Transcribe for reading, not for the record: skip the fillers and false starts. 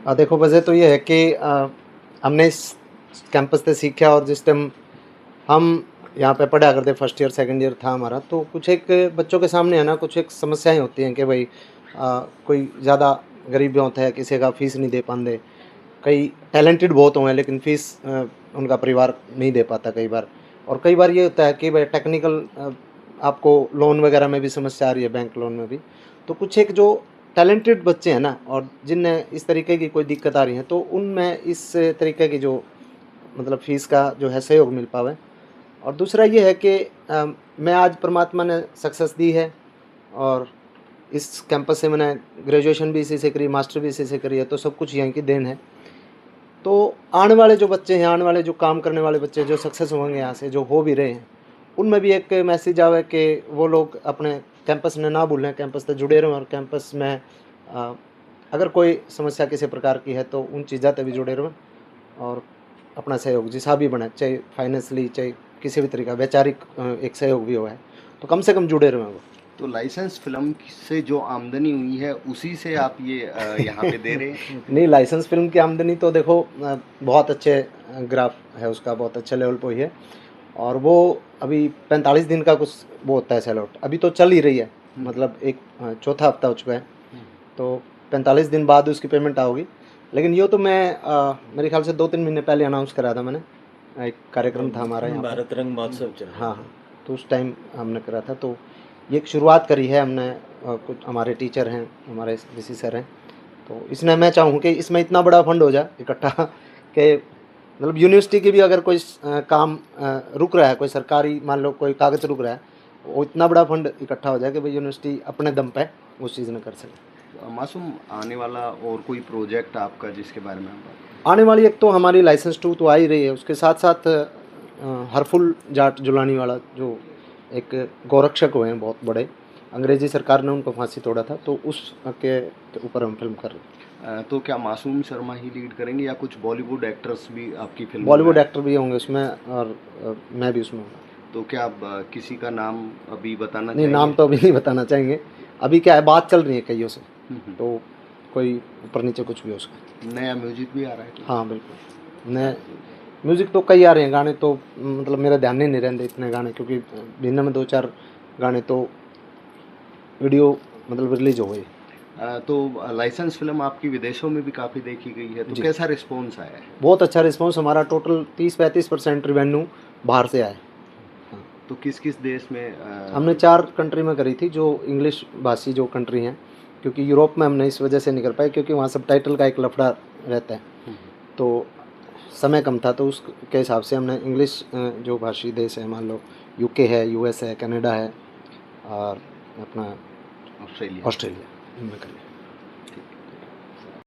देखो वजह तो ये है कि हमने इस कैंपस से सीखा, और जिस टाइम हम यहाँ पे पढ़ा करते, फर्स्ट ईयर सेकंड ईयर था हमारा, तो कुछ एक बच्चों के सामने है ना, कुछ एक समस्याएं होती हैं कि भाई कोई ज़्यादा गरीब भी होता है, किसी का फीस नहीं दे पाते, कई टैलेंटेड बहुत हुए हैं लेकिन फीस उनका परिवार नहीं दे पाता कई बार। और कई बार ये होता है कि भाई टेक्निकल आपको लोन वगैरह में भी समस्या आ रही है, बैंक लोन में भी। तो कुछ एक जो टैलेंटेड बच्चे हैं ना, और जिनने इस तरीके की कोई दिक्कत आ रही है, तो उनमें इस तरीके की जो मतलब फ़ीस का जो है सहयोग मिल पावे। और दूसरा ये है कि मैं आज परमात्मा ने सक्सेस दी है, और इस कैंपस से मैंने ग्रेजुएशन भी इसी से करी, मास्टर भी इसी से करी है, तो सब कुछ यहीं की देन है। तो आने वाले जो बच्चे हैं, आने वाले जो काम करने वाले बच्चे जो सक्सेस होंगे यहाँ से, जो हो भी रहे हैं, उनमें भी एक मैसेज आवे कि वो लोग अपने कैंपस ने ना भूलें, कैंपस से जुड़े रहें, और कैंपस में अगर कोई समस्या किसी प्रकार की है तो उन चीज़ों से भी जुड़े रहें, और अपना सहयोग जिसा भी बने, चाहे फाइनेंशली, चाहे किसी भी तरीका वैचारिक एक सहयोग भी हुआ है, तो कम से कम जुड़े रहें वो। तो लाइसेंस फिल्म से जो आमदनी हुई है उसी से आप ये यहाँ पे दे रहे हैं? नहीं, लाइसेंस फिल्म की आमदनी तो देखो बहुत अच्छे ग्राफ है उसका, बहुत अच्छे लेवल पे ही है, और वो अभी 45 दिन का कुछ वो होता है सेल आउट, अभी तो चल ही रही है, मतलब एक चौथा हफ्ता हो चुका है, तो 45 दिन बाद उसकी पेमेंट आओगी। लेकिन ये तो मैं मेरे ख्याल से 2-3 महीने पहले अनाउंस करा था मैंने, एक कार्यक्रम था हमारा यहाँ भारत रंग महोत्सव चल रहा हाँ हाँ, तो उस टाइम हमने करा था। तो ये एक शुरुआत करी है हमने, कुछ हमारे टीचर हैं, हमारे वीसी सर हैं, तो इसमें मैं चाहूँ कि इसमें इतना बड़ा फंड हो जाए इकट्ठा कि मतलब यूनिवर्सिटी की भी अगर कोई काम रुक रहा है, कोई सरकारी मान लो कोई कागज़ रुक रहा है, वो इतना बड़ा फंड इकट्ठा हो जाए कि भाई यूनिवर्सिटी अपने दम पे उस चीज़ ने कर सके। मासूम, आने वाला और कोई प्रोजेक्ट आपका जिसके बारे में आप आने वाली एक तो हमारी लाइसेंस 2 तो आ ही रही है, उसके साथ साथ हरफुल जाट जुलानी वाला जो एक गौरक्षक हुए हैं बहुत बड़े, अंग्रेजी सरकार ने उनको फांसी तोड़ा था, तो उस के ऊपर हम फिल्म कर रहे हैं। तो क्या मासूम शर्मा ही लीड करेंगे या कुछ बॉलीवुड एक्टर्स भी आपकी फिल्म बॉलीवुड एक्टर भी होंगे उसमें, और मैं भी उसमें हूँ। तो क्या आप किसी का नाम अभी बताना नहीं, चाहेंगे? नाम तो अभी नहीं बताना चाहेंगे, अभी क्या है, बात चल रही है कईयों से, तो कोई ऊपर नीचे कुछ भी हो सकता नया म्यूजिक भी आ रहा है? हाँ बिल्कुल, नए म्यूज़िक तो कई आ रहे हैं, गाने तो मतलब मेरा ध्यान ही नहीं रहते इतने गाने, क्योंकि दिन में 2-4 गाने तो वीडियो मतलब रिलीज हो गई। तो लाइसेंस फिल्म आपकी विदेशों में भी काफ़ी देखी गई है, तो कैसा रिस्पॉन्स आया है? बहुत अच्छा रिस्पॉन्स, हमारा टोटल 30-35% रिवेन्यू बाहर से आया है। तो किस किस देश में हमने 4 कंट्री में करी थी, जो इंग्लिश भाषी जो कंट्री हैं, क्योंकि यूरोप में हमने इस वजह से नहीं कर पाए क्योंकि वहाँ सबटाइटल का एक लफड़ा रहता है, तो समय कम था, तो उसके हिसाब से हमने इंग्लिश जो भाषी देश है, मान लो यूके है, यूएस है, कनाडा है, और अपना ऑस्ट्रेलिया ऑस्ट्रेलिया, इनमें करी।